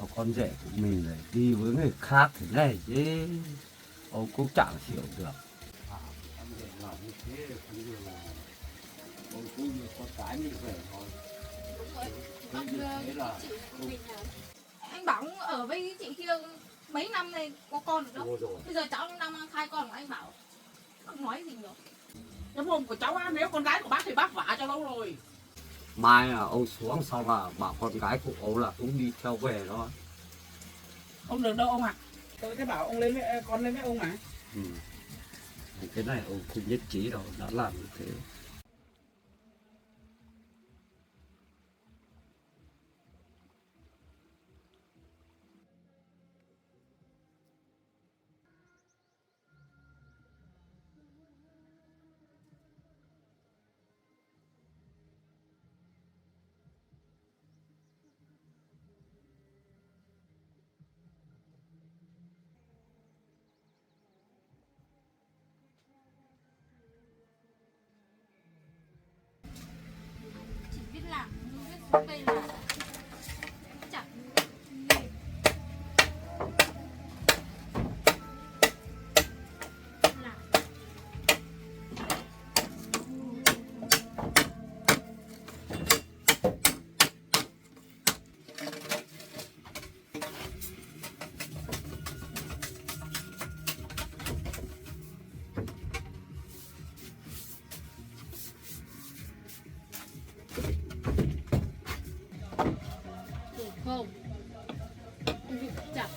có con rể của mình lại đi với người khác thế này chứ ông cũng chẳng hiểu được. Con rể làm như thế cũng như là ông cũng như con cái như vậy thôi. Ông chị của mình là anh bảo ở với chị kia mấy năm này có con được đâu. Bây giờ cháu năm mang thai con mà anh bảo không nói gì nữa. Cái mồm của cháu á, nếu con gái của bác thì bác vả cho lâu rồi. Mai là ông xuống xong là bảo con gái của ông là cũng đi theo về đó. Không được đâu ông ạ. Tôi thấy bảo ông lên với con lên với ông mà. Ừ. Thì cái này ông không nhất trí đâu, đã làm như thế. Chỉ biết làm không biết xuống đây là chẳng nghề. Làm được không? Việc chặt.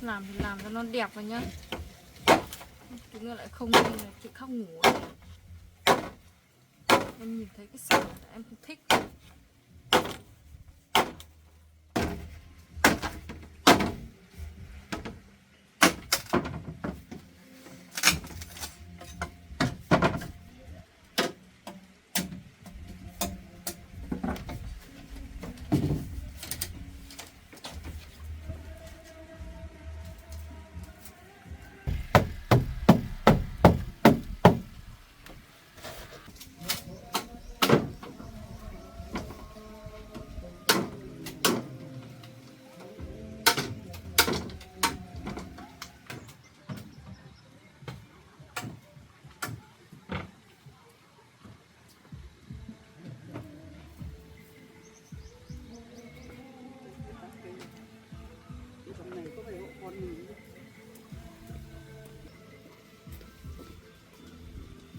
Làm thì làm cho nó đẹp rồi nhá. Tí nữa lại không đi là chị khóc ngủ. Em nhìn thấy cái sàn là em không thích. Cái này có phải hộ con mình.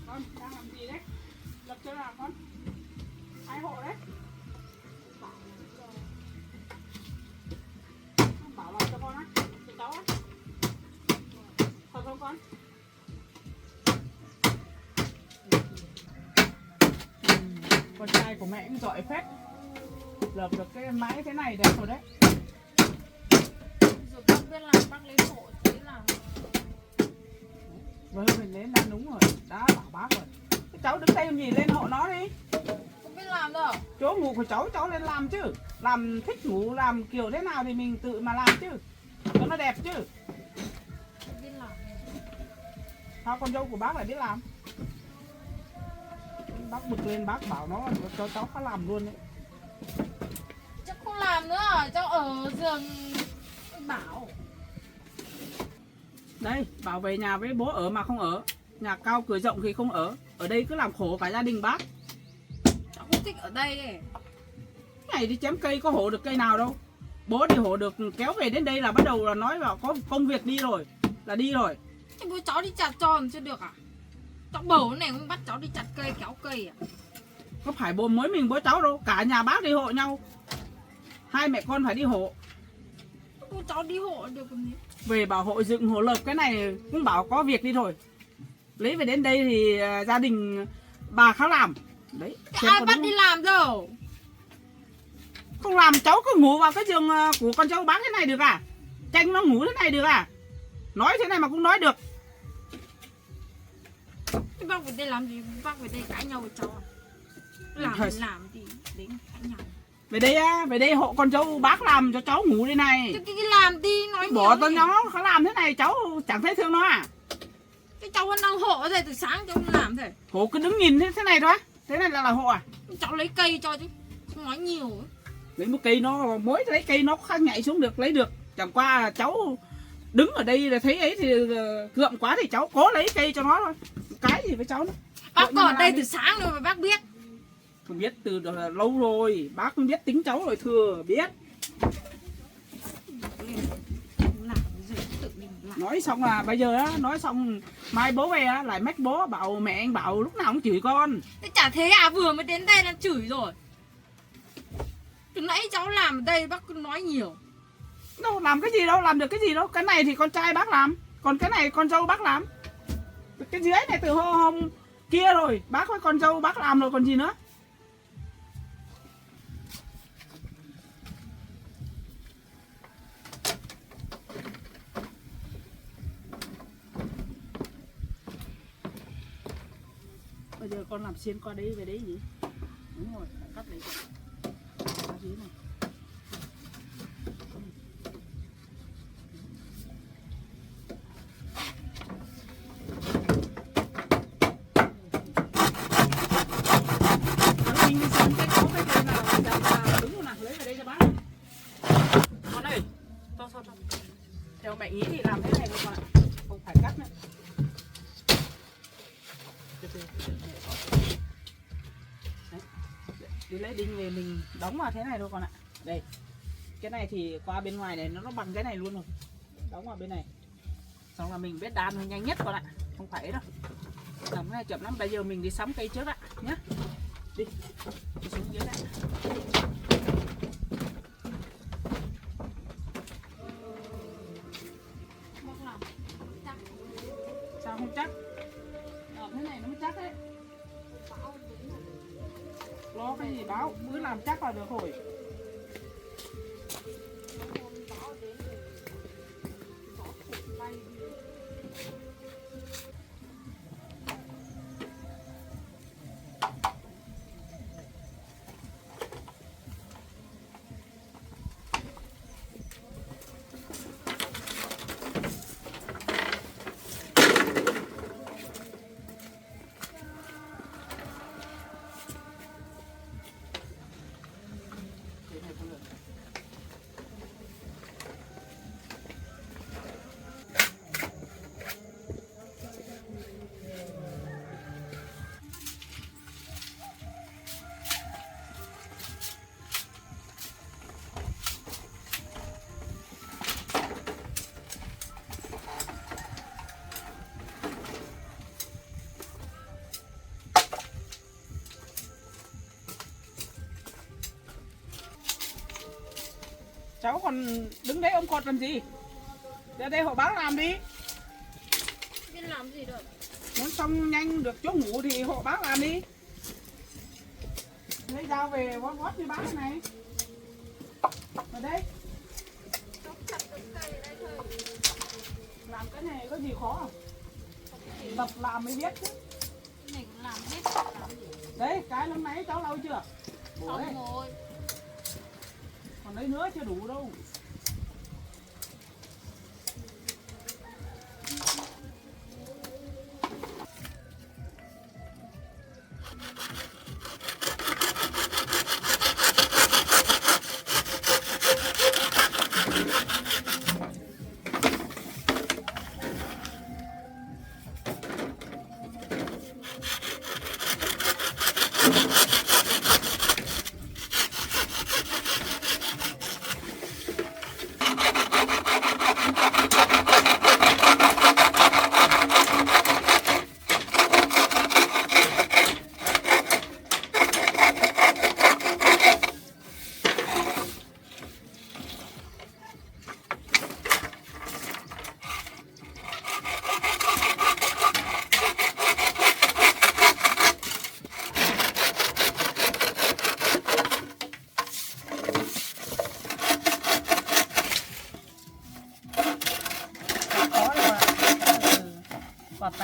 Con đang làm gì đấy? Lập cho nào con? Ai hộ đấy? Bảo làm cho con á, cho cháu á. Thật không con? Con trai của mẹ cũng giỏi phết. Lập được cái máy thế này đẹp rồi đấy. Rồi bác biết làm bác lấy hộ thế là Vừa mình đến đã đúng rồi, đã bảo bác rồi. Cái cháu đứng đây làm gì, lên hộ nó đi. không biết làm đâu. Chỗ ngủ của cháu lên làm chứ. Làm thích ngủ làm kiểu thế nào thì mình tự mà làm chứ. Cho nó đẹp chứ. Không biết làm. Sao con dâu của bác lại biết làm? Bác bực lên bác bảo nó cho cháu khó làm luôn đấy. Cháu không làm nữa, cháu ở giường anh Bảo. Đây, Bảo về nhà với bố ở mà không ở. Nhà cao cửa rộng thì không ở. Ở đây cứ làm khổ cả gia đình bác. Cháu không thích ở đây ấy. Ngày đi chém cây có hộ được cây nào đâu. Bố đi hộ được, kéo về đến đây là bắt đầu là nói vào có công việc đi rồi. Là đi rồi. Thế bố cháu đi chặt tròn chưa được à? Cháu bầu này không bắt cháu đi chặt cây kéo cây à? Có phải bố mới mình bố cháu đâu. Cả nhà bác đi hộ nhau. Hai mẹ con phải đi hộ. Bố cháu đi hộ được còn gì. Về bảo hộ dựng hộ lợp cái này cũng bảo có việc đi thôi. Lấy về đến đây thì gia đình bà khá làm. Đấy. Thế ai bắt đi làm đâu? Không làm cháu cứ ngủ vào cái giường của con cháu bác thế này được à? Tranh nó ngủ thế này được à? Nói thế này mà cũng nói được. Thế bác về đây làm gì? Bác về đây cãi nhau với cháu à? Làm thì đến cãi nhau. Về đây hộ con cháu bác làm cho cháu ngủ đây này. Thế cái làm đi nói Bỏ tao nó làm thế này cháu chẳng thấy thương nó à? Cái cháu vẫn đang hộ rồi từ sáng cháu làm thế. Hộ cứ đứng nhìn thế này thôi. Thế này là hộ à? Cháu lấy cây cho chứ. Không nói nhiều ấy. Lấy một cây nó mỗi lấy cây nó khác nhảy xuống được lấy được. Chẳng qua là cháu đứng ở đây là thấy ấy thì gượng quá thì cháu cố lấy cây cho nó thôi. Cái gì với cháu nữa. Bác còn ở đây từ sáng rồi mà bác biết. Không biết từ lâu rồi. Bác không biết tính cháu rồi thừa biết. Làm gì tự mình làm. Nói xong là bây giờ á, nói xong mai bố về á lại mách bố bảo mẹ anh bảo lúc nào cũng chửi con. Thế chả thế à, vừa mới đến đây là chửi rồi. Từ nãy cháu làm ở đây bác cứ nói nhiều. Đâu làm cái gì đâu, làm được cái gì đâu. Cái này thì con trai bác làm, còn cái này con dâu bác làm. Cái dưới này từ hôm kia rồi bác với con dâu bác làm rồi còn gì nữa. Bây giờ con làm xiên qua đấy về đấy gì? Đúng rồi, phải cắt đấy rồi. Cắt dưới này. Mình đi xem cái cấu cái cây nào là đứng luôn nào, lấy về đây cho bác. Con ơi, thôi. Theo mẹ nghĩ thì làm thế này thôi con ạ, không phải cắt nữa. Đấy. Đi lấy đinh về mình đóng vào thế này thôi con ạ. Đây, cái này thì qua bên ngoài này nó bằng cái này luôn rồi, đóng vào bên này. Xong là mình biết đan nó nhanh nhất con ạ, không phải đâu. Làm cái này chậm lắm, bây giờ mình đi sắm cây trước ạ nhé. Đi xuống dưới đây. Bác làm chắc. Sao không chắc? Thế này nó mới chắc đấy. Lo cái gì báo, cứ làm chắc là được rồi. Cháu còn đứng đấy ôm cột làm gì? Ra đây hộ bác làm đi. Biết làm gì được. Muốn xong nhanh được chỗ ngủ thì hộ bác làm đi. Lấy dao về vót vót như bác này. Ở đây. Cháu chặt được cây ở đây thôi. Làm cái này có gì khó không? Tập làm mới biết chứ. Cái này cũng làm hết. Làm gì? Đấy, cái lúc nãy cháu lau chưa? Bổ đấy. Xong rồi. Còn lấy nữa chưa đủ đâu.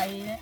cay đấy.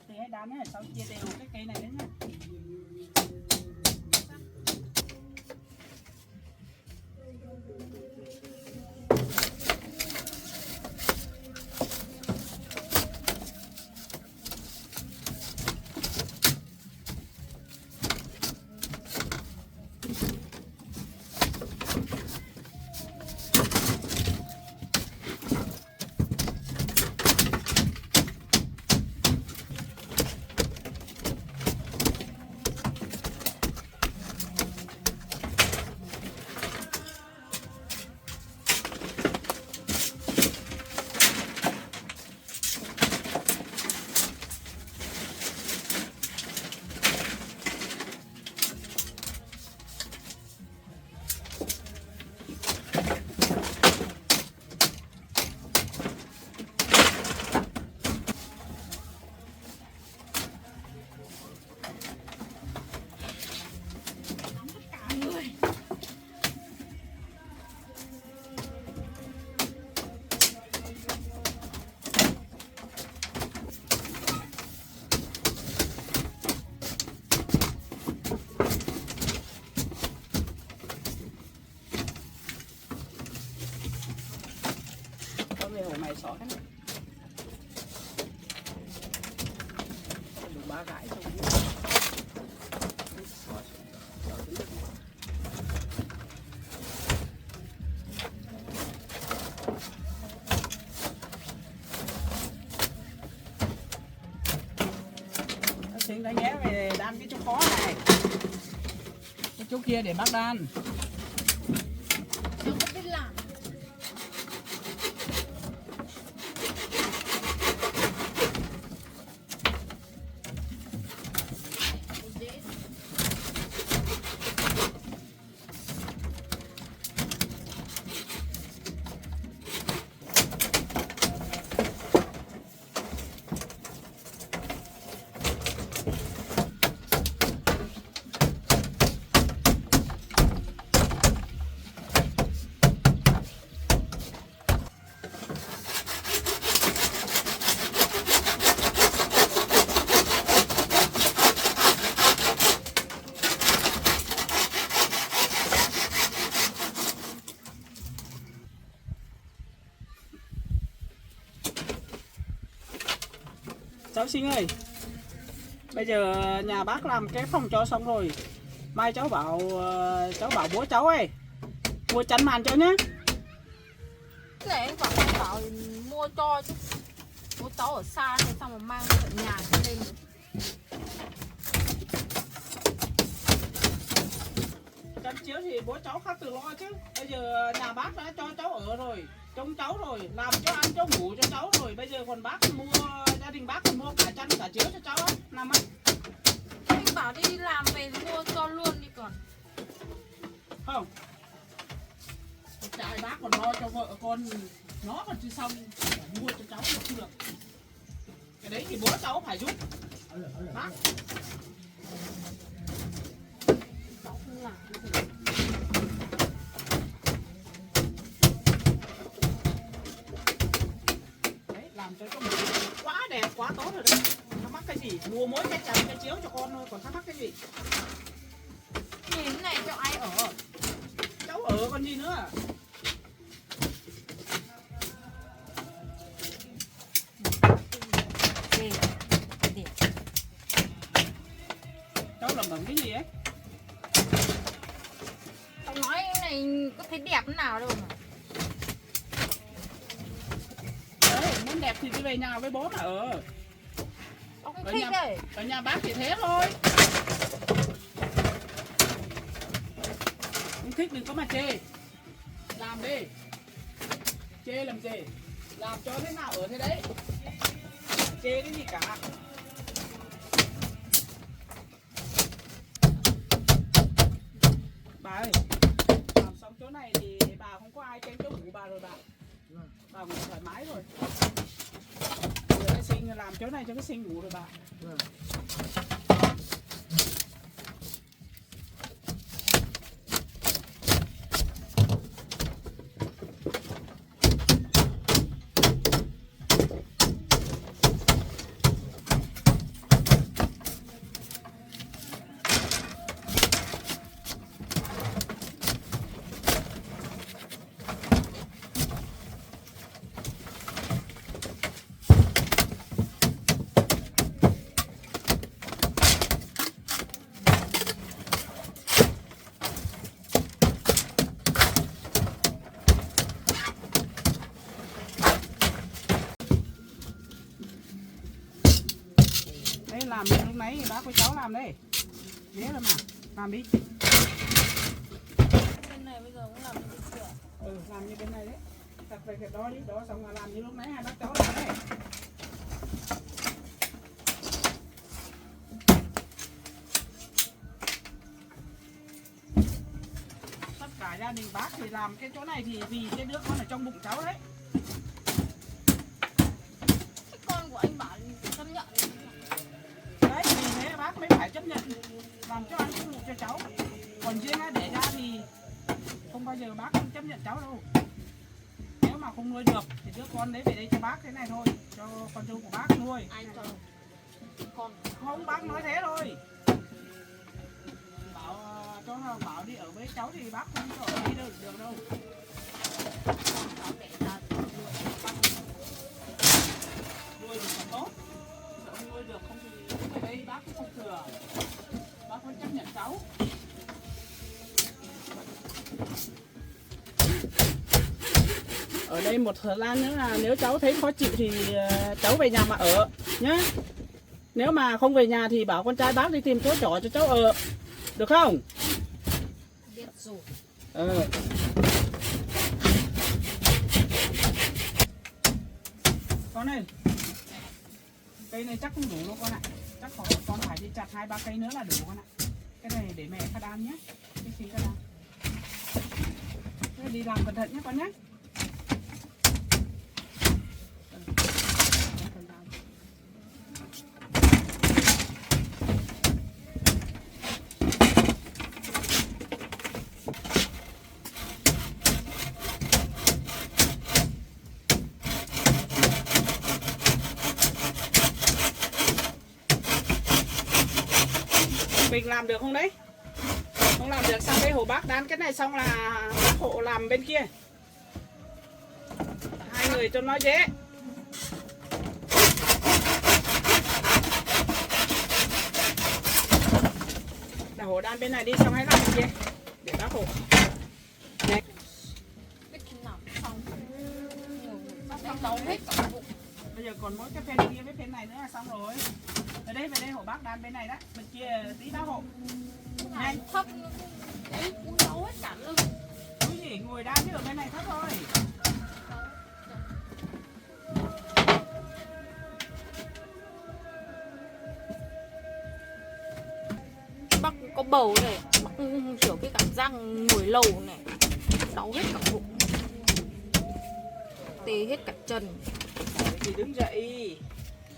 Từ hai đám nhé, sau chia đều cái cây này đấy nhá. Mày xỏ cái này đủ ba gãi trong xin đánh nhé về đan cái chỗ khó này, cái chỗ kia để bác đan. Không biết làm. Cháu Sinh ơi, bây giờ nhà bác làm cái phòng cho xong rồi, mai cháu bảo bố cháu ơi mua chắn màn cho nhé. Cái này anh bảo mua cho chứ. Bố cháu ở xa này xong mà mang tận nhà cho lên. Chắn chiếu thì bố cháu khác tự lo chứ. Bây giờ nhà bác đã cho cháu ở rồi, trông cháu rồi, làm cho ăn cho ngủ cho cháu rồi. Bây giờ còn bác mua, gia đình bác còn mua cả chăn cả chiếu cho cháu á, làm ấy. Anh bảo đi làm về mua cho luôn đi còn. Không, trai bác còn lo cho vợ con, nó còn chưa xong, mua cho cháu được chưa? Cái đấy thì bố cháu phải giúp bác. Cháu không làm. Đấy, làm cho con quá đẹp, quá tốt rồi đấy. Thắc mắc cái gì? Mua mỗi cái chăn cái chiếu cho con thôi, còn thắc mắc cái gì? Nhìn thế này cho ai ở? Cháu ở còn gì nữa? Cháu lẩm bẩm cái gì ấy? Cháu nói cái này có thấy đẹp thế nào đâu mà. muốn đẹp thì đi về nhà với bố mà ở. Ông Ở thích nhà- đấy. Ở nhà bác thì thế thôi. Không thích đừng có mà chê. Làm đi. Chê làm gì? Làm cho thế nào ở thế đấy. Chê cái gì cả. Bà ơi, làm xong chỗ này thì bà không có ai tranh chỗ ngủ bà rồi bà. Bà ngủ thoải mái rồi. Rồi cái Sinh làm chỗ này cho cái Sinh ngủ rồi bà. Đấy làm như lúc nãy bác với cháu làm đây. Thế là mà làm đi. Bên này bây giờ cũng làm được sửa. Làm như bên này đấy. Đặt về cái đó đi, đó xong là làm như lúc nãy hai bác cháu làm đấy. Tất cả gia đình bác thì làm cái chỗ này thì vì cái đứa con ở trong bụng cháu đấy. Cái con của anh bảo chấp nhận. Đấy, vì thế bác mới phải chấp nhận làm cho ăn cũng ngủ cho cháu. Còn riêng để ra thì không bao giờ bác không chấp nhận cháu đâu. Nếu mà không nuôi được thì đứa con đấy về đây cho bác thế này thôi, cho con dâu của bác nuôi. Ai cho con Không, bác nói thế thôi. Bảo cho bảo đi ở với cháu thì bác không cho ở đi được đâu. cháu để ra Nuôi được còn tốt. Sợ không nuôi được không thì ở đây bác cũng không thừa. Bác không chấp nhận cháu. Ở đây một thời gian nữa là nếu cháu thấy khó chịu thì cháu về nhà mà ở nhá. Nếu mà không về nhà thì bảo con trai bác đi tìm chỗ trọ cho cháu ở. Được không? biết rồi. Con ơi. Cây này chắc không đủ đâu con ạ. Chắc con phải đi chặt 2-3 cây nữa là đủ con ạ. Cái này để mẹ Kha Đan nhé. Cái gì Kha Đan. Thế đi làm cẩn thận nhé con nhé. Mình làm được không đấy? Không làm được sang đây hộ bác đan cái này xong là bác hộ làm bên kia. Hai người cho nó dễ. Là hộ đan bên này đi xong hãy làm bên kia để bác hộ. Biết khi nào xong. Bác nấu hết cả bụng. Bây giờ còn mỗi cái phen kia với phen này nữa là xong rồi. Ở đây về đây hộ bác đan bên này đó, bên kia tí bác hộ. Này thấp đấy cũng nấu hết cả lưng. Cái gì ngồi đan chứ ở bên này thấp thôi. Bác có bầu này, bác kiểu cái cảm giác ngồi lâu này, đau hết cả bụng, tê hết cả chân. Thì đứng dậy.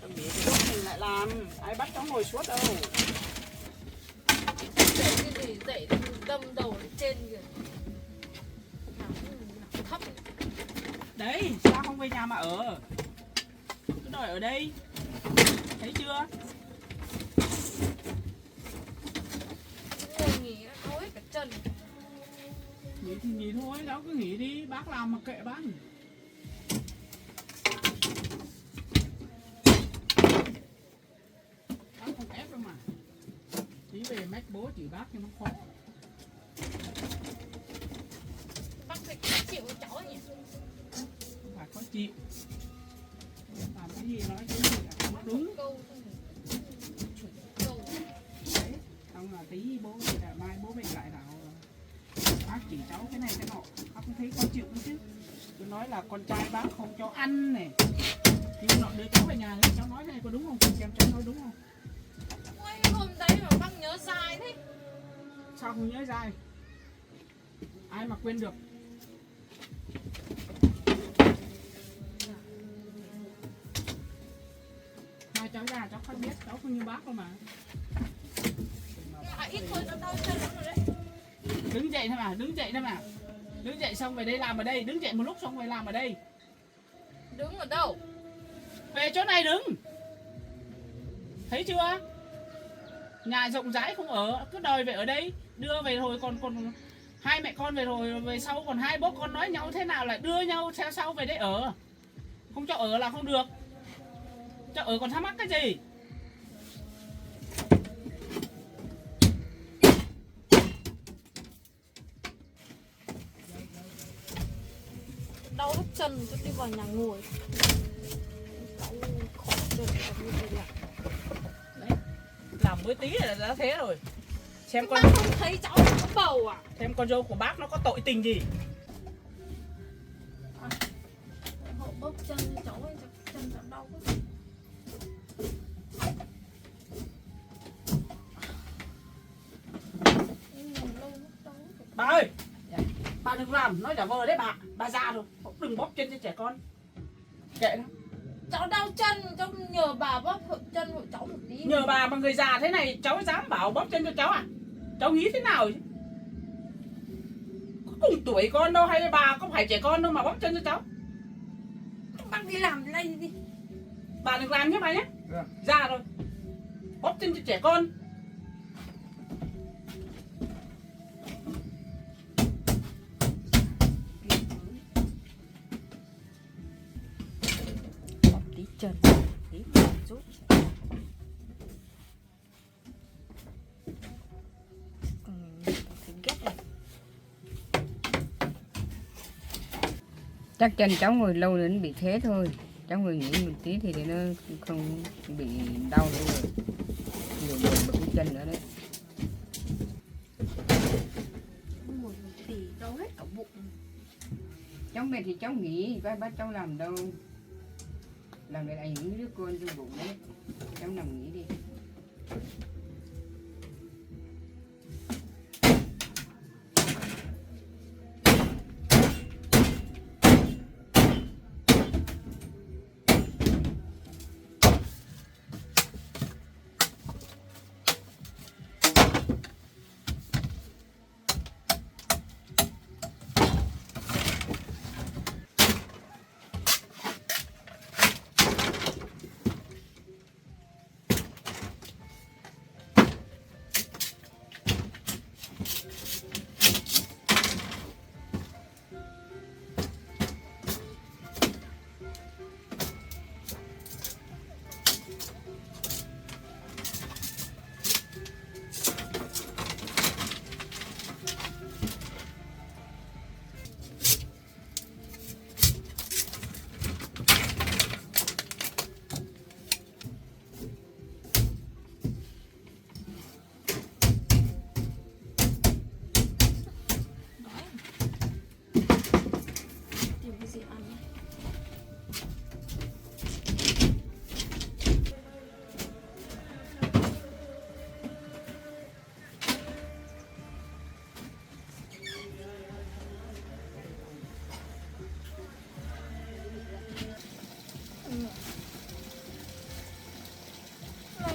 Không biết thì lúc mình lại làm, ai bắt cháu ngồi suốt đâu. Dậy cái gì dậy đâm đầu lên trên kìa. Thấp. Đấy, sao không về nhà mà ở? Cứ đòi ở đây. Thấy chưa? Ngồi nghỉ nó đau hết cả chân. Nghỉ thì nghỉ thôi, cháu cứ nghỉ đi, bác làm mà kệ bác. Bác không ép đâu mà. Chỉ về mách bố chỉ bác cho nó khó. Bác phải chịu cháu nhỉ. Không phải khó chịu. đúng. câu câu Đấy, xong là tí bố là mai bố về lại bảo bác chỉ cháu cái này cái nọ, bác cũng thấy con chịu nữa chứ. Tôi nói là con trai bác không cho ăn này, nhưng nọ đưa cháu về nhà ấy, cháu nói thế này có đúng không? Xem cháu nói đúng không? ôi hôm đấy mà bác nhớ dài thế. Sao không nhớ dai? Ai mà quên được? Hai cháu già cháu không biết, cháu không như bác đâu mà. Ít thôi nó đau chân lắm rồi đấy. Đứng dậy thôi mà, đứng dậy thôi mà. Đứng dậy xong về đây làm ở đây, đứng dậy một lúc xong về làm ở đây. Đứng ở đâu? Về chỗ này đứng. Thấy chưa? Nhà rộng rãi không ở, cứ đòi về ở đây. Đưa về rồi còn hai mẹ con về rồi về sau còn hai bố con nói nhau thế nào lại đưa nhau theo sau về đây ở. Không cho ở là không được. Cho ở còn thắc mắc cái gì? Đau hết chân cho đi vào nhà ngồi. Cháu khó chân như thế nào. Đấy. Làm mới tí là đã thế rồi. Xem con Bác không thấy cháu có bầu à? xem con dâu của bác nó có tội tình gì. Họ bóp chân cho cháu ấy, chân cháu đau quá. Bà ơi, bà đừng làm, nói giả vờ đấy bà già rồi, đừng bóp chân cho trẻ con. Kệ nó. Cháu đau chân, cháu nhờ bà bóp chân hộ cháu một tí. Nhờ bà mà người già thế này cháu dám bảo bóp chân cho cháu à? Cháu nghĩ thế nào chứ? Có cùng tuổi con đâu hay bà có phải trẻ con đâu mà bóp chân cho cháu. Bác đi làm cái này đi. Bà đừng làm nhé bà nhé. Già rồi, bóp chân cho trẻ con. Bóp tí chân, tí rút. Thấy ghét này. Chắc chân cháu ngồi lâu đến bị thế thôi, cháu ngồi nghỉ một tí thì nó không bị đau nữa rồi, nhiều người bật cái chân nữa đấy. Ngồi một tí đau hết cả bụng. Cháu mệt thì cháu nghỉ, có ai bắt cháu làm đâu, làm để ảnh hưởng đứa con trong bụng đấy, cháu nằm nghỉ đi. Tìm cái gì ăn.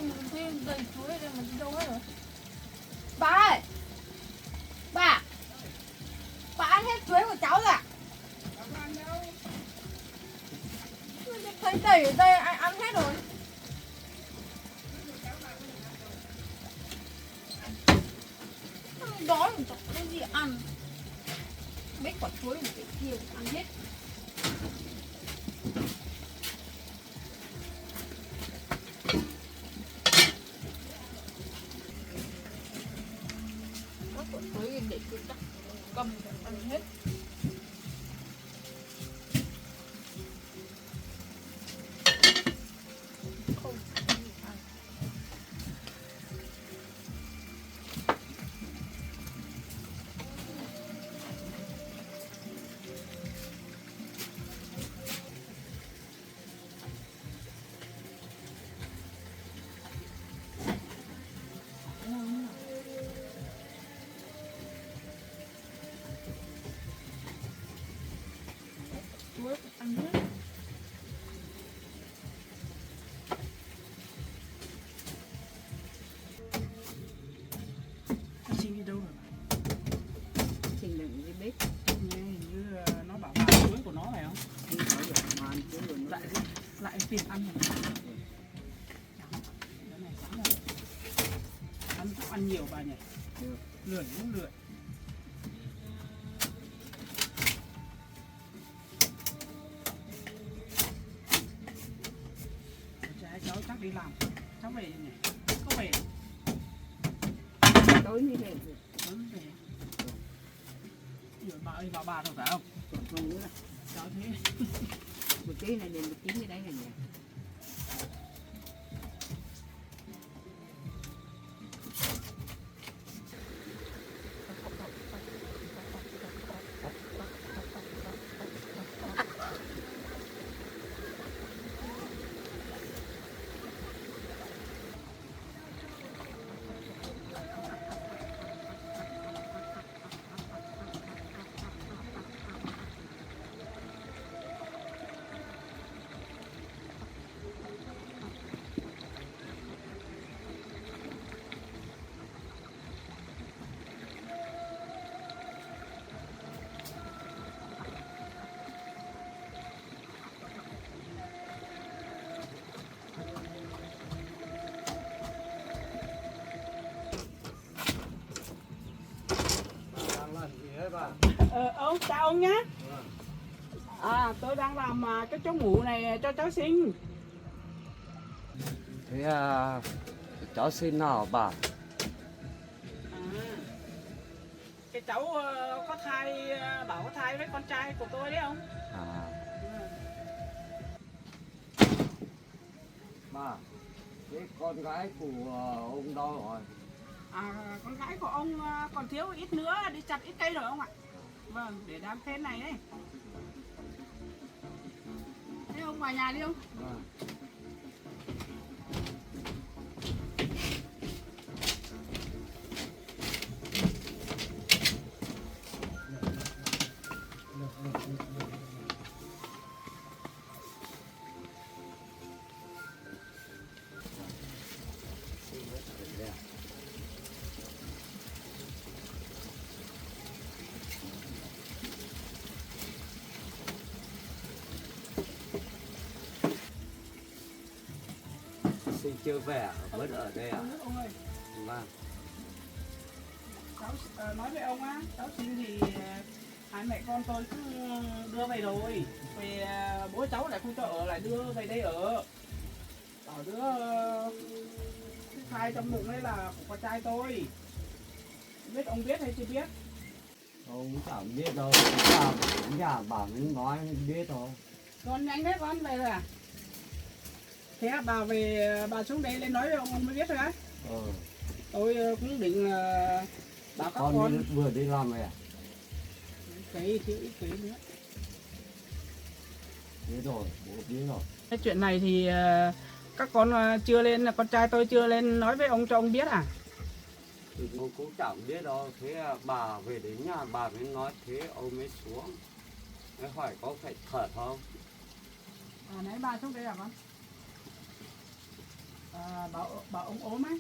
Mình thêm đầy chuối đây mà đi đâu hết rồi? Bà ơi! Bà ăn hết chuối của cháu rồi à? Thấy đầy ở đây ai ăn hết rồi. Đói mà chẳng có cái gì ăn. Mấy quả chuối một cái kia cũng ăn hết. Mấy quả chuối để cứ chắc cầm ăn hết. Không tìm ăn này. Cái này sẵn rồi. Ăn cũng ăn nhiều bà nhỉ. Được. Lười cũng lười. Cháu chắc đi làm, cháu về nhỉ? Có về. Tối như thế Tối về. Rồi bà thôi phải không? còn không nữa. Cháu thế. Một tí này đến một tí như đấy là nhỉ. Đang làm gì đấy bà? Ông chào ông nhá. Tôi đang làm cái chỗ ngủ này cho cháu sinh. Thế cháu sinh nào bà? Cái cháu có thai, bảo có thai với con trai của tôi đấy ông. Bà, thế con gái của ông đâu rồi? Con gái của ông còn thiếu ít nữa, đi chặt ít cây rồi ông ạ. Vâng, để đám phên này đấy. Thế ông vào nhà đi ông. Vâng. Sinh chưa về à? Vẫn ở đây à? Ông ơi, Vâng. cháu nói với ông á, cháu sinh thì hai mẹ con tôi cứ đưa về rồi. Về bố cháu lại không cho ở, lại đưa về đây ở. Bảo đứa cái thai trong bụng ấy là của con trai tôi. Không biết ông biết hay chưa biết? Ông chẳng biết đâu. Nhà bà mới nói biết thôi. Con nhanh đấy, con về rồi à? Thế bà về, bà xuống đây lên nói với ông mới biết rồi á. Tôi cũng định bảo các con vừa đi làm về à? cái thiếu ít cái nữa. Biết rồi, bố biết rồi. Cái chuyện này thì các con chưa lên, con trai tôi chưa lên nói với ông cho ông biết à? Thì bố cũng chẳng biết đâu. Thế bà về đến nhà bà mới nói thế ông mới xuống. Mới hỏi có phải thật không? Nãy bà xuống đây à con? Bảo ông ốm ấy.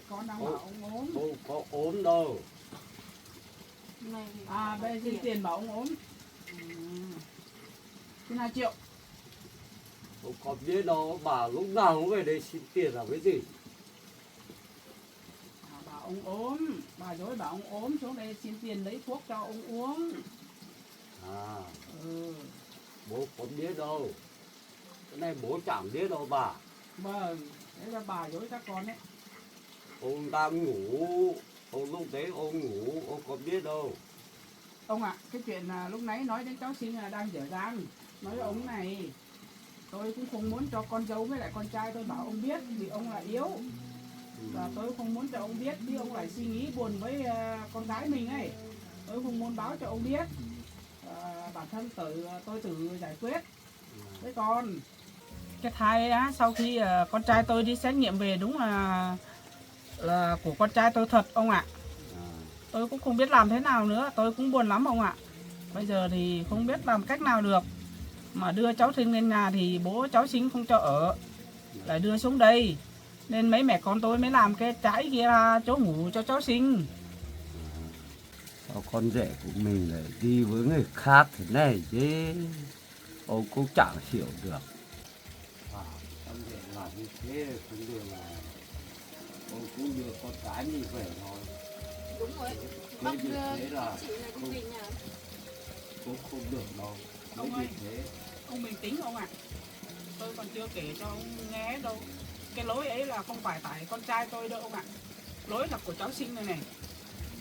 Con đang bảo ông ốm. Không có ốm đâu. Bây giờ tiền bảo ông ốm. Xin 2 triệu. Không có biết đâu, bà lúc nào cũng về đây xin tiền là cái gì? Bảo ông ốm, bà dối bảo ông ốm xuống đây xin tiền lấy thuốc cho ông uống. Bố có biết đâu. Cái này bố chẳng biết đâu bà. Vâng, đấy là bà dối các con đấy. Ông đang ngủ, ông lúc đấy ông ngủ, ông có biết đâu. Ông ạ, cái chuyện lúc nãy nói đến cháu sinh là đang dở dang. Nói với ông này, tôi cũng không muốn cho con dâu với lại con trai tôi bảo ông biết vì ông là yếu. Và tôi không muốn cho ông biết vì ông lại suy nghĩ buồn với con gái mình ấy. Tôi không muốn báo cho ông biết. Bản thân tôi tự giải quyết với con. Cái thai á, sau khi con trai tôi đi xét nghiệm về đúng là của con trai tôi thật ông ạ. Tôi cũng không biết làm thế nào nữa, tôi cũng buồn lắm ông ạ. Bây giờ thì không biết làm cách nào được. Mà đưa cháu sinh lên nhà thì bố cháu sinh không cho ở. Lại đưa xuống đây. Nên mấy mẹ con tôi mới làm cái trái kia là chỗ ngủ cho cháu sinh. Sao con rể của mình lại đi với người khác thế này chứ? Ông cũng chẳng hiểu được. Ông để làm như thế cũng được là ông cũng được con cái như vậy thôi. Đúng rồi. Nếu Bác như thế là chị này cũng về nhà. cũng không được đâu. Nếu Ông như ơi. thế Ông bình tĩnh ông ạ. Tôi còn chưa kể cho ông nghe đâu. Cái lỗi ấy là không phải tại con trai tôi đâu ông ạ. Lỗi là của cháu sinh này này.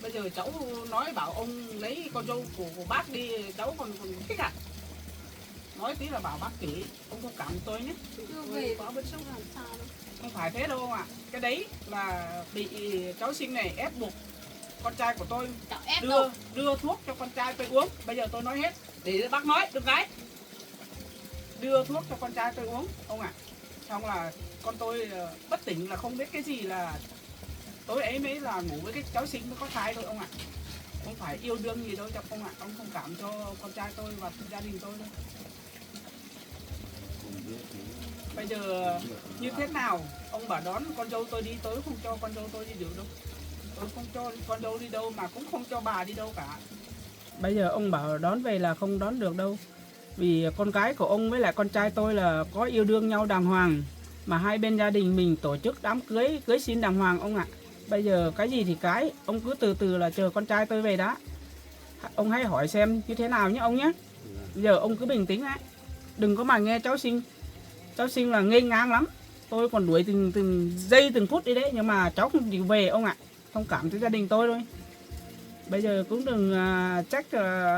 Bây giờ cháu nói bảo ông lấy con dâu của bác đi, cháu còn thích à? Nói tí là bảo bác kỹ, ông thông cảm tôi nhé. Chưa về có bên sông làm sao đâu. Không phải thế đâu ông ạ. Cái đấy là bị cháu sinh này ép buộc con trai của tôi Cháu ép đâu. đưa thuốc cho con trai tôi uống. Bây giờ tôi nói hết để bác nói được cái. Đưa thuốc cho con trai tôi uống ông ạ. Xong là con tôi bất tỉnh là không biết cái gì, là tối ấy mới là ngủ với cái cháu sinh mới có thai thôi ông ạ. Không phải yêu đương gì đâu ông ạ. Ông thông cảm cho con trai tôi và gia đình tôi thôi. không biết thế. Bây giờ như thế nào ông bảo đón con dâu tôi đi, tôi không cho con dâu tôi đi được đâu. Tôi không cho con dâu đi đâu mà cũng không cho bà đi đâu cả. Bây giờ ông bảo đón về là không đón được đâu. Vì con gái của ông với lại con trai tôi là có yêu đương nhau đàng hoàng. Mà hai bên gia đình mình tổ chức đám cưới xin đàng hoàng ông ạ. Bây giờ cái gì thì cái, ông cứ từ từ là chờ con trai tôi về đã. Ông hãy hỏi xem như thế nào nhé ông nhé. Bây giờ ông cứ bình tĩnh lại. Đừng có mà nghe cháu sinh. Cháu sinh là ngây ngang lắm. Tôi còn đuổi từng giây từng phút đi đấy. Nhưng mà cháu không chịu về ông ạ. Thông cảm cho gia đình tôi thôi. Bây giờ cũng đừng trách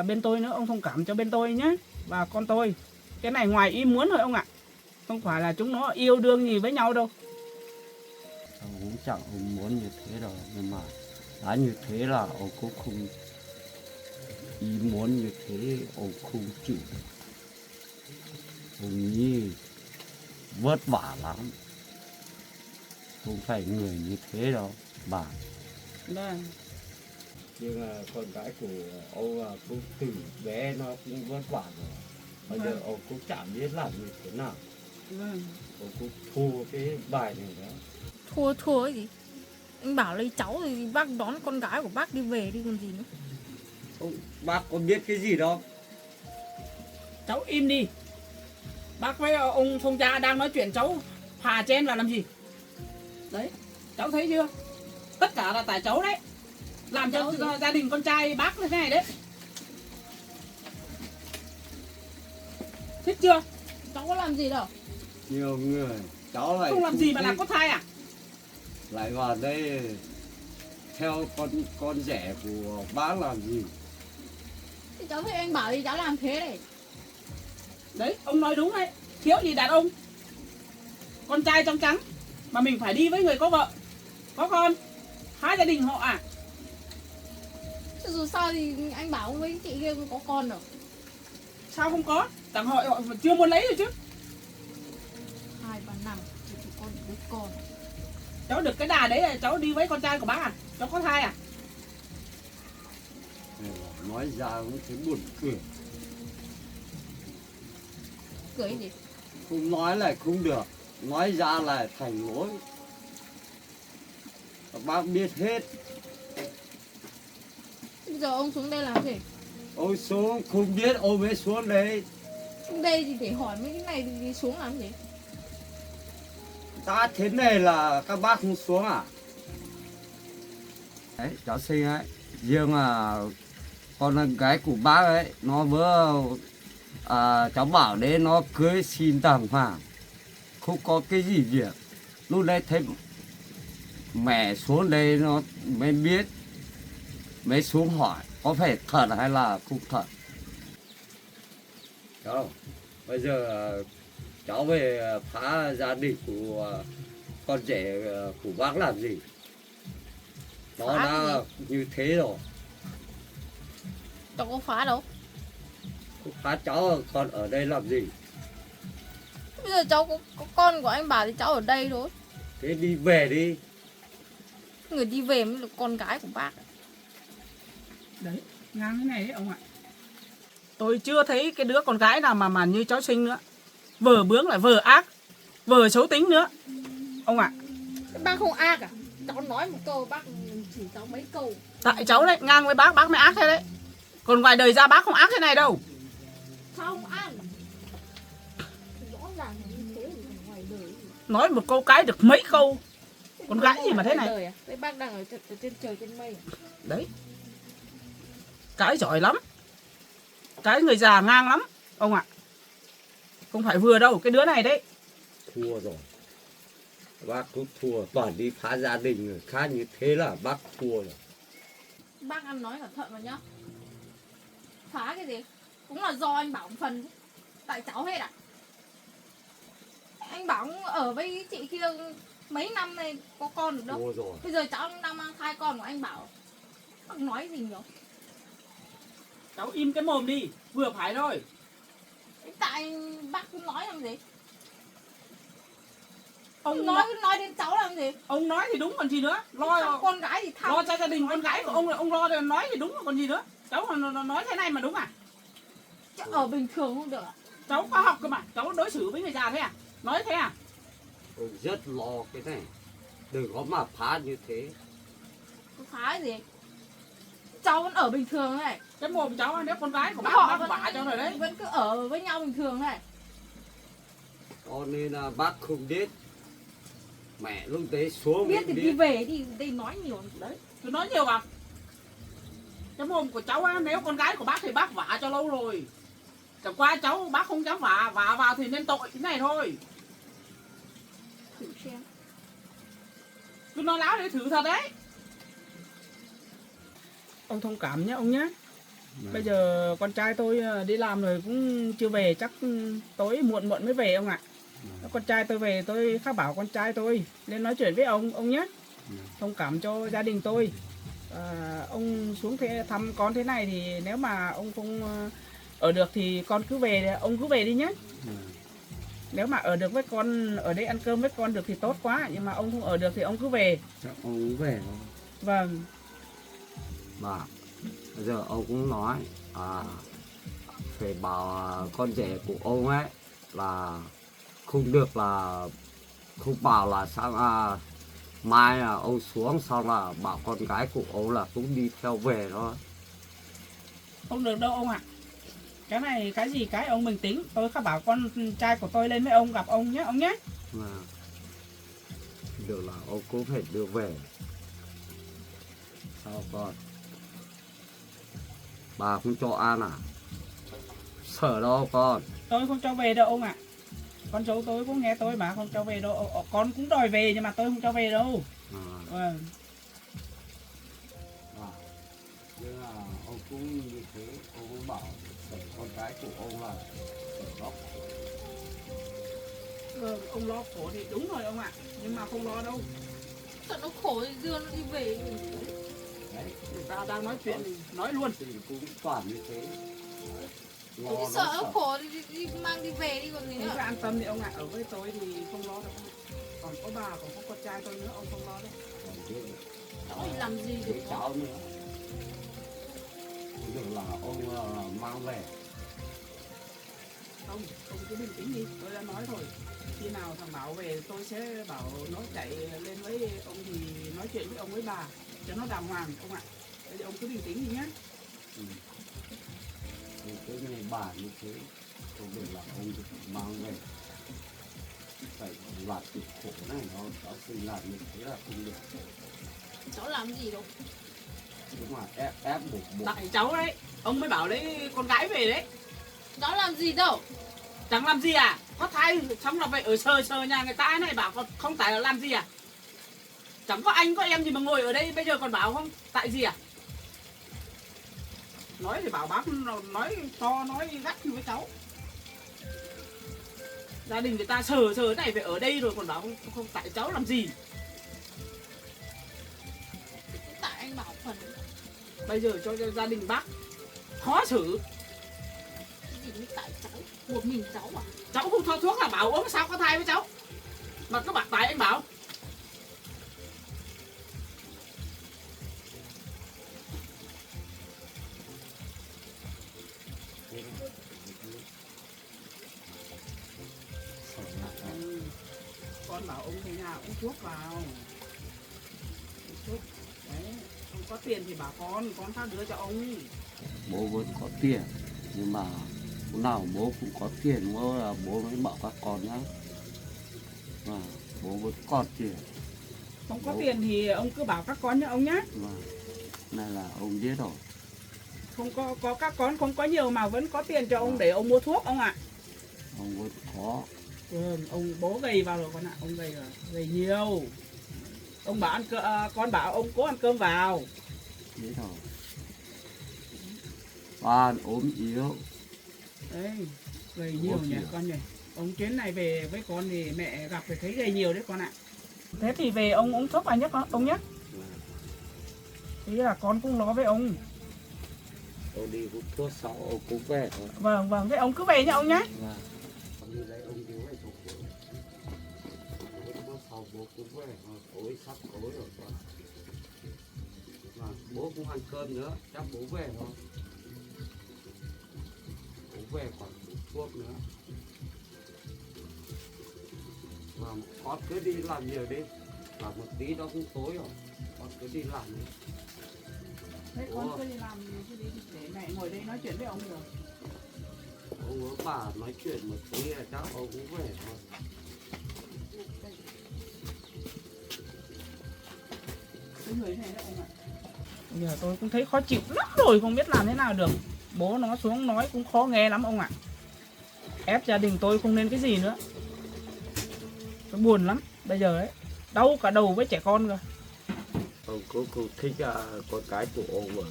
bên tôi nữa. Ông thông cảm cho bên tôi nhé. Và con tôi. Cái này ngoài ý muốn thôi ông ạ. Không phải là chúng nó yêu đương gì với nhau đâu. Ông cũng chẳng ông muốn như thế đâu. Nhưng mà đã như thế là ông cũng không ý muốn như thế ông không chịu được. Ông nghĩ vất vả lắm. Không phải người như thế đâu bà. Vâng. Nhưng mà con gái của ông cũng từ bé nó cũng vất vả rồi. Bây giờ ông cũng chẳng biết làm như thế nào. Vâng. Ông cũng thua cái bài này đó. Thua cái gì? Anh bảo lấy cháu thì bác đón con gái của bác đi về đi còn gì nữa. Ông, bác có biết cái gì đâu. Cháu im đi. Bác với ông thông gia đang nói chuyện, cháu phà chen vào làm gì? Đấy, cháu thấy chưa? Tất cả là tại cháu đấy. Làm cho gia đình con trai bác như thế này đấy. Thích chưa? Cháu có làm gì đâu. Nhiều người cháu lại Không làm gì mà thích, làm có thai à? lại vào đây theo con rẻ của bác làm gì. Thì cháu thấy anh bảo thì cháu làm thế này. Đấy, ông nói đúng đấy. Thiếu gì đàn ông. Con trai trong trắng mà mình phải đi với người có vợ, có con, hai gia đình họ à? Chứ dù sao thì anh bảo với chị kia có con rồi. Sao không có? Chẳng họ chưa muốn lấy rồi chứ. 2-3 năm chỉ có đứa con. Cháu được cái đà đấy là cháu đi với con trai của bác à? Cháu có thai à? Nói ra cũng thấy buồn cười. Cười gì? Không nói lại không được, nói ra lại thành lỗi. Bác biết hết. Bây giờ ông xuống đây làm gì? Ông xuống không biết ông mới xuống đây. Xuống đây thì để hỏi mấy cái này thì xuống làm gì? Ta thế này là các bác không xuống à? Đấy, cháu sinh ấy. Riêng là con gái của bác ấy, nó vừa cháu bảo đấy nó cưới xin đàng hoàng. Không có cái gì việc. Lúc đấy thấy mẹ xuống đây nó mới biết. Mới xuống hỏi có phải thật hay là không thật. Cháu, bây giờ cháu về phá gia đình của con rể của bác làm gì? Nó Phá cái đã như thế rồi. Cháu có phá đâu. Không phá cháu còn ở đây làm gì? Bây giờ cháu có con của anh bảo thì cháu ở đây thôi. Thế đi về đi. Người đi về mới là con gái của bác. Đấy, ngang thế này đấy ông ạ. Tôi chưa thấy cái đứa con gái nào mà như cháu sinh nữa. Vừa bướng lại vừa ác, vừa xấu tính nữa. Ông ạ. Bác không ác à? Cháu nói một câu bác chỉ cháu mấy câu. Tại cháu đấy, ngang với bác mới ác thế đấy. Còn ngoài đời ra bác không ác thế này đâu. Sao không ác? Rõ ràng là như thế thì ngoài đời. nói một câu cái được mấy câu. Con gái gì mà thế này. Đời à? Thế bác đang ở trên trời trên mây. Đấy. Cái giỏi lắm. Cái người già ngang lắm ông ạ. Không phải vừa đâu, cái đứa này đấy. Thua rồi. Bác cũng thua, toàn đi phá gia đình người khác như thế là bác thua rồi. Bác ăn nói cẩn thận vào nhá. Phá cái gì? Cũng là do anh Bảo một phần. Tại cháu hết à? Anh Bảo ở với chị kia mấy năm này có con được đâu. Thua rồi. Bây giờ cháu đang mang thai con của anh Bảo. Bác nói gì nhiều. Cháu im cái mồm đi, vừa phải thôi. Tại bác cứ nói làm gì? Ông Nói đến cháu làm gì? ông nói thì đúng còn gì nữa. Thăm Lo con gái thì thăm. lo cho gia đình con gái của ông lo thì nói thì đúng còn gì nữa. Cháu mà nói thế này mà đúng à? Chứ ở bình thường không được à? Cháu có học cơ mà, cháu đối xử với người già thế à? Nói thế à? Tôi rất lo cái này. Đừng có mà phá như thế. Có phá cái gì? Cháu vẫn ở bình thường này. Cái mồm cháu nếu con gái của Họ bác vẫn, vả cho rồi đấy. vẫn cứ ở với nhau bình thường này. Cho nên là bác không biết. Mẹ lúc đấy xuống Biết mới thì đi về đi, đây nói nhiều đấy. Cứ nói nhiều vào. Cái mồm của cháu á, nếu con gái của bác thì bác vả cho lâu rồi. Chẳng qua cháu bác không dám vả vào thì nên tội cái này thôi. Thử xem. Cứ nói láo để thử thật đấy. Ông thông cảm nhé ông nhé. Bây giờ con trai tôi đi làm rồi cũng chưa về, chắc tối muộn mới về ông ạ. Con trai tôi về tôi khá bảo con trai tôi nên nói chuyện với ông nhé. Thông cảm cho gia đình tôi. Ông xuống thăm con thế này thì nếu mà ông không ở được thì con cứ về, ông cứ về đi nhé. Nếu mà ở được với con, ở đây ăn cơm với con được thì tốt quá. Nhưng mà ông không ở được thì ông cứ về. Chắc ông về thôi. Vâng. Và bây giờ ông cũng nói phải bảo con rể của ông ấy là không được là không bảo là sang mai là ông xuống xong là bảo con gái của ông là cũng đi theo về thôi. Không được đâu ông ạ. Cái này cái gì cái ông mình tính. Tôi khá bảo con trai của tôi lên với ông gặp ông nhé ông nhé. Được là ông cũng phải đưa về. Sao con? Bà không cho ăn à? Sợ đâu con. Tôi không cho về đâu ông ạ. Con cháu tôi cũng nghe tôi mà không cho về đâu. Con cũng đòi về nhưng mà tôi không cho về đâu. Vâng. Nhưng là ông cũng như thế, ông cũng bảo để con gái của ông là ở góc. Vâng, ông lo khổ thì đúng rồi ông ạ. Nhưng mà không lo đâu. Sợ nó khổ thì đưa nó đi về. Đấy, Người ta đang nói chuyện thì nói luôn. thì cũng toàn như thế. Lo Thì sợ nó khổ thì đi mang đi về đi còn gì Ông nữa. cứ an tâm đi ông ạ. Ở với tôi thì không lo đâu. Còn có bà, còn có con trai tôi nữa, ông không lo đâu. Cháu thì làm gì được. Thế cháu nữa. Được là ông mang về. Không, ông cứ bình tĩnh đi. Tôi đã nói rồi. Khi nào thằng Bảo về tôi sẽ bảo nó chạy lên với ông thì nói chuyện với ông với bà cho nó đàng hoàng ông ạ. Bây giờ ông cứ bình tĩnh đi nhé. Thì cái người bà như thế không được là ông được mang về. Phải loạt cực khổ này nó cháu sinh làm như thế là không được. Cháu làm gì đâu. Đúng là ép buộc. Tại cháu đấy, ông mới bảo lấy con gái về đấy. Cháu làm gì đâu. Chẳng làm gì à? Có thai xong là vậy ở sờ nhà người ta này bảo không tại là làm gì à? Chẳng có anh có em gì mà ngồi ở đây bây giờ còn bảo không tại gì à? Nói thì bảo bác nói to nói gắt như với cháu. Gia đình người ta sờ này phải ở đây rồi còn bảo không tại cháu làm gì. Tại anh Bảo phần. Bây giờ cho gia đình bác khó xử. Cái gì mới tại cháu. Một mình cháu à? Cháu không cho thuốc là bảo ốm sao có thai với cháu. Mà các bạn tại anh Bảo. Con bảo ông về nhà uống thuốc vào. Uống thuốc. Đấy, ông có tiền thì bảo con phát đưa cho ông. Bố vẫn có tiền nhưng mà lúc nào bố cũng có tiền bố mới bảo các con nhá. bố với con tiền. Không có tiền thì ông cứ bảo các con nhá ông nhá. Vâng. Này là ông biết rồi. Không có các con không có nhiều mà vẫn có tiền cho ông để ông mua thuốc ông ạ. Ông vẫn có. Ông bố gầy vào rồi con ạ, ông gầy rồi, gầy nhiều. Ông bảo con bảo ông cố ăn cơm vào. Biết rồi. Con ốm yếu. Đấy, gầy nhiều nhỉ con nhỉ. Ông chuyến này về với con thì mẹ gặp phải thấy gầy nhiều đấy con ạ. Thế thì về ông uống thuốc vào nhé con, ông nhé. Thế là con cũng nói với ông. Ông đi hút thuốc sau ông cũng về thôi. Vâng, thế ông cứ về nhá ông nhé. Vâng. Ông đi lấy ông đi về thuộc của. Hút thuốc sau bố cũng về thôi. Tối sắp tối rồi con. Vâng. Bố cũng ăn cơm nữa, chắc bố về thôi. Bố về còn hút thuốc nữa. Vâng. Con cứ đi làm nhiều đi. Làm một tí đó cũng tối rồi. Con cứ đi làm đi. Thế con cứ đi làm cứ đi để mẹ ngồi đây nói chuyện với ông rồi. Ông với bà nói chuyện một tí là chắc ông cũng về thôi. Cái người này đó ông ạ. Giờ tôi cũng thấy khó chịu lắm rồi, không biết làm thế nào được. Bố nó xuống nói cũng khó nghe lắm ông ạ. Ép gia đình tôi không nên cái gì nữa. Tôi buồn lắm. Bây giờ ấy, đau cả đầu với trẻ con rồi. Ông cũng thích con cái của ông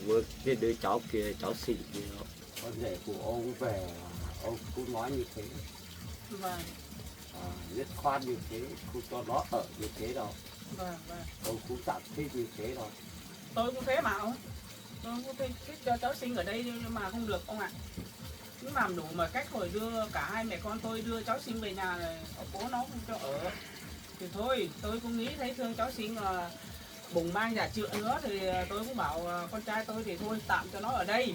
với cái đứa cháu kia, cháu xinh kia. Con rể của ông về, ông cũng nói như thế. Vâng. Nhất khoan như thế, không cho nó ở như thế đâu. Vâng. Ông cũng chẳng thích như thế đâu. Tôi cũng thế mà ông. Tôi cũng thích cho cháu sinh ở đây nhưng mà không được ông ạ. Cứ làm đủ mà cách rồi đưa cả hai mẹ con tôi đưa cháu sinh về nhà rồi bố nó không cho ở. Thì thôi, tôi cũng nghĩ thấy thương cháu sinh là bụng mang dạ chữa nữa thì tôi cũng bảo con trai tôi thì thôi tạm cho nó ở đây.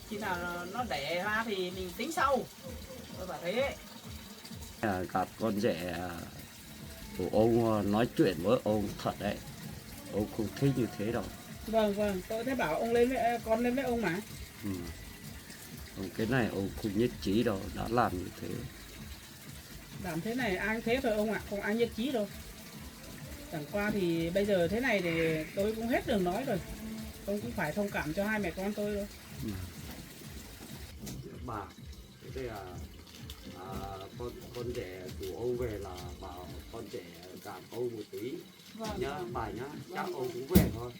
Khi nào nó đẻ ra thì mình tính sau. Tôi bảo thế. Gặp con rể của ông nói chuyện với ông thật đấy. Ông không thích như thế đâu. Vâng, tôi thấy bảo ông lên với con lên với ông mà. Ông cái này ông không nhất trí đâu, đã làm như thế. Làm thế này ai cũng thế thôi ông ạ, không ai nhất trí đâu. Chẳng qua thì bây giờ thế này thì tôi cũng hết đường nói rồi. Ông cũng phải thông cảm cho hai mẹ con tôi thôi. Bà, thế là con rể của ông về là bảo con rể cảm ông một tí. Vâng. Nhá bà nhá, chắc ông cũng về thôi.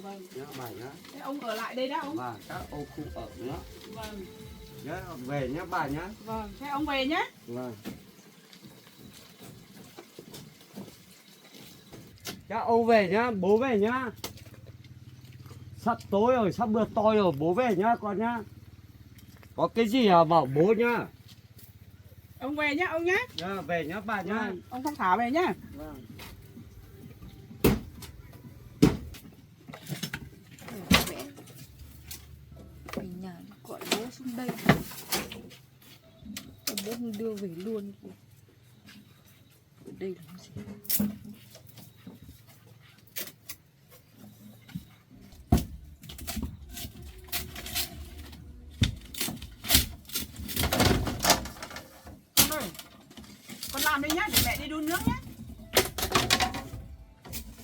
Vâng. Nhá bà nhá. Thế ông ở lại đây đã ông? Và chắc ông không ở nữa. Vâng. Nhá về nhá bà nhá. Vâng, thế ông về nhé. Vâng. Chắc ông về nhá, bố về nhá. Sắp tối rồi, sắp mưa to rồi, bố về nhá con nhá. Có cái gì bảo bố nhá. Ông về nhá ông nhé. Nhá, về nhá bà nhá. Vâng. Ông Phong Thảo về nhá. Vâng. Về nhà gọi bố xuống đây. Bố đưa về luôn. Ở đây làm gì? Con ơi, con làm đi nhá, để mẹ đi đun nước nhá.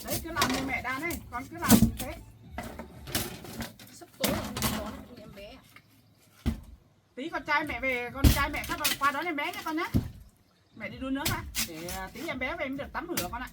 Đấy, cứ làm như mẹ đàn ấy, con cứ làm như thế. Sắp tối rồi, đón em bé. Tí con trai mẹ về, con trai mẹ sắp qua đón em bé nhé con nhé. Mẹ đi đun nước á, để tí em bé về mới được tắm rửa con ạ.